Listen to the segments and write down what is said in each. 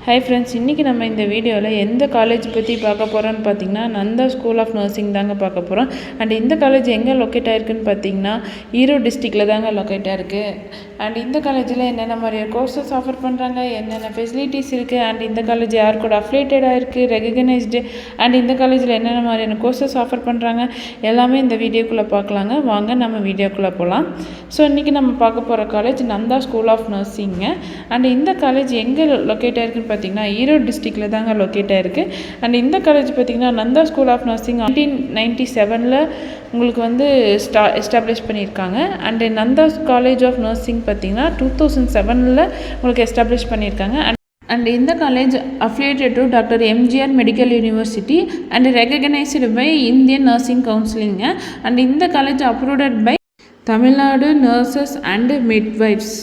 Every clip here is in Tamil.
ஹாய் ஃப்ரெண்ட்ஸ், இன்றைக்கி நம்ம இந்த வீடியோவில் எந்த காலேஜ் பற்றி பார்க்க போகிறோன்னு பார்த்தீங்கன்னா நந்தா ஸ்கூல் ஆஃப் நர்சிங் தாங்க பார்க்க போகிறோம். அண்ட் இந்த காலேஜ் எங்கே லொக்கேட் ஆகிருக்குன்னு பார்த்தீங்கன்னா ஈரோடு டிஸ்ட்ரிக்டில் தாங்க லொக்கேட் ஆகிருக்கு. அண்ட் இந்த காலேஜில் என்னென்ன மாதிரி கோர்சஸ் ஆஃபர் பண்ணுறாங்க, என்னென்ன ஃபெசிலிட்டிஸ் இருக்குது, அண்ட் இந்த காலேஜ் யார் கூட அஃபிலியேட்டடாக இருக்குது, ரெகக்னைஸ்டு, அண்ட் இந்த காலேஜில் என்னென்ன மாதிரியான கோர்சஸ் ஆஃபர் பண்ணுறாங்க எல்லாமே இந்த வீடியோக்குள்ளே பார்க்கலாங்க. வாங்க நம்ம வீடியோக்குள்ளே போகலாம். ஸோ இன்றைக்கி நம்ம பார்க்க போகிற college Nanda school of nursing. And இந்த காலேஜ் எங்கே லொக்கேட் ஆகிருக்குன்னு பார்த்தீங்கன்னா ஈரோடு டிஸ்ட்ரிக்டில் தாங்க லொக்கேட் ஆகிருக்கு. அண்ட் இந்த காலேஜ் பார்த்திங்கன்னா நந்தா ஸ்கூல் ஆஃப் நர்சிங் 1997 உங்களுக்கு வந்து எஸ்டாப்ளிஷ் பண்ணியிருக்காங்க. And Nanda college of nursing பார்த்திங்கன்னா 2007 உங்களுக்கு எஸ்டாப்ளிஷ் பண்ணியிருக்காங்க. அண்ட் இந்த college affiliated to doctor MGR medical university and recognised by Indian nursing கவுன்சிலிங்க. அண்ட் இந்த college approved by Tamil Nadu nurses and midwives.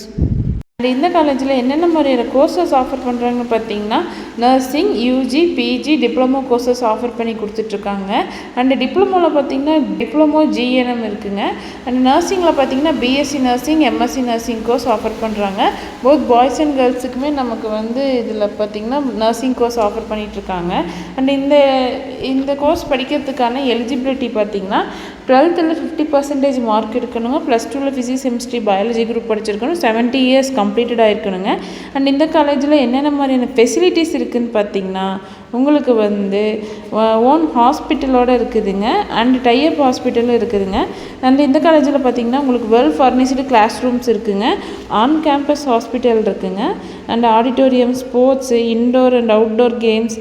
And இந்த காலேஜில் என்னென்ன மாதிரியான கோர்சஸ் ஆஃபர் பண்ணுறாங்கன்னு பார்த்தீங்கன்னா nursing, UG, PG, diploma courses offer பண்ணி கொடுத்துட்ருக்காங்க. அண்ட் டிப்ளமோவில் பார்த்தீங்கன்னா டிப்ளமோ ஜிஎன்எம் இருக்குங்க. அண்ட் நர்சிங்கில் பார்த்தீங்கன்னா BSc nursing, MSc nursing course offer பண்ணுறாங்க. போத் பாய்ஸ் அண்ட் கேர்ள்ஸுக்குமே நமக்கு வந்து இதில் பார்த்திங்கன்னா நர்சிங் கோர்ஸ் ஆஃபர் பண்ணிகிட்ருக்காங்க. அண்ட் இந்த கோர்ஸ் படிக்கிறதுக்கான எலிஜிபிலிட்டி பார்த்திங்கன்னா 12th 50% மார்க் இருக்கணுங்க. +2 ஃபிசிக்ஸ், கெமிஸ்ட்ரி, பயாலஜி குரூப் படிச்சிருக்கணும். 70 இயர்ஸ் கம்ப்ளீட்டட் ஆகிருக்கணுங்க. அண்ட் இந்த காலேஜில் என்னென்ன மாதிரியான ஃபெசிலிட்டிஸ் இருக்குதுன்னு பார்த்திங்கன்னா உங்களுக்கு வந்து ஓன் ஹாஸ்பிட்டலோடு இருக்குதுங்க. அண்ட் டைப் ஹாஸ்பிட்டலும் இருக்குதுங்க. அண்ட் இந்த காலேஜில் பார்த்திங்கன்னா உங்களுக்கு வெல் ஃபர்னிஷ்டு கிளாஸ் ரூம்ஸ் இருக்குதுங்க. ஆன் கேம்பஸ் ஹாஸ்பிட்டல் இருக்குதுங்க. And auditorium, sports, indoor and outdoor games,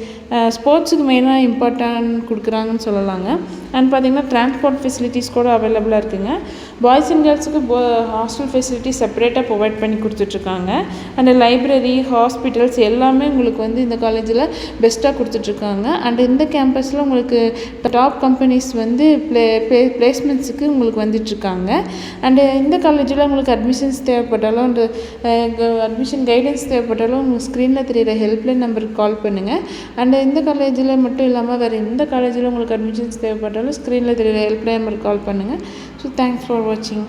ஸ்போர்ட்ஸுக்கு மெயினாக இம்பார்ட்டன்ட் கொடுக்குறாங்கன்னு சொல்லலாங்க. அண்ட் பார்த்திங்கன்னா டிரான்ஸ்போர்ட் ஃபெசிலிட்டிஸ் கூட அவைலபிளாக இருக்குதுங்க. பாய்ஸ் அண்ட் கேர்ள்ஸுக்கு ஹாஸ்டல் ஃபெசிலிட்டிஸ் செப்பரேட்டாக ப்ரொவைட் பண்ணி கொடுத்துட்ருக்காங்க. அண்ட் லைப்ரரி, ஹாஸ்பிட்டல்ஸ் எல்லாமே உங்களுக்கு வந்து இந்த காலேஜில் பெஸ்ட்டாக கொடுத்துட்ருக்காங்க. அண்ட் இந்த கேம்பஸில் உங்களுக்கு டாப் கம்பெனிஸ் வந்து பிளேஸ்மெண்ட்ஸுக்கு உங்களுக்கு வந்துட்டுருக்காங்க. அண்டு இந்த காலேஜில் உங்களுக்கு அட்மிஷன்ஸ் தேவைப்பட்டாலும் அந்த அட்மிஷன் கைடன்ஸ் தேவைப்பட்டாலும் உங்களுக்கு ஸ்க்ரீனில் தெரியிற ஹெல்ப்லைன் நம்பருக்கு கால் பண்ணுங்கள். அண்ட் இந்த காலேஜில் மட்டும் இல்லாமல் வேறு எந்த காலேஜில் உங்களுக்கு அட்மிஷன்ஸ் தேவைப்பட்டாலும் ஸ்க்ரீனில் தெரியிற ஹெல்ப்லைன் நம்பருக்கு கால் பண்ணுங்கள். ஸோ தேங்க்ஸ் ஃபார் வாட்சிங்.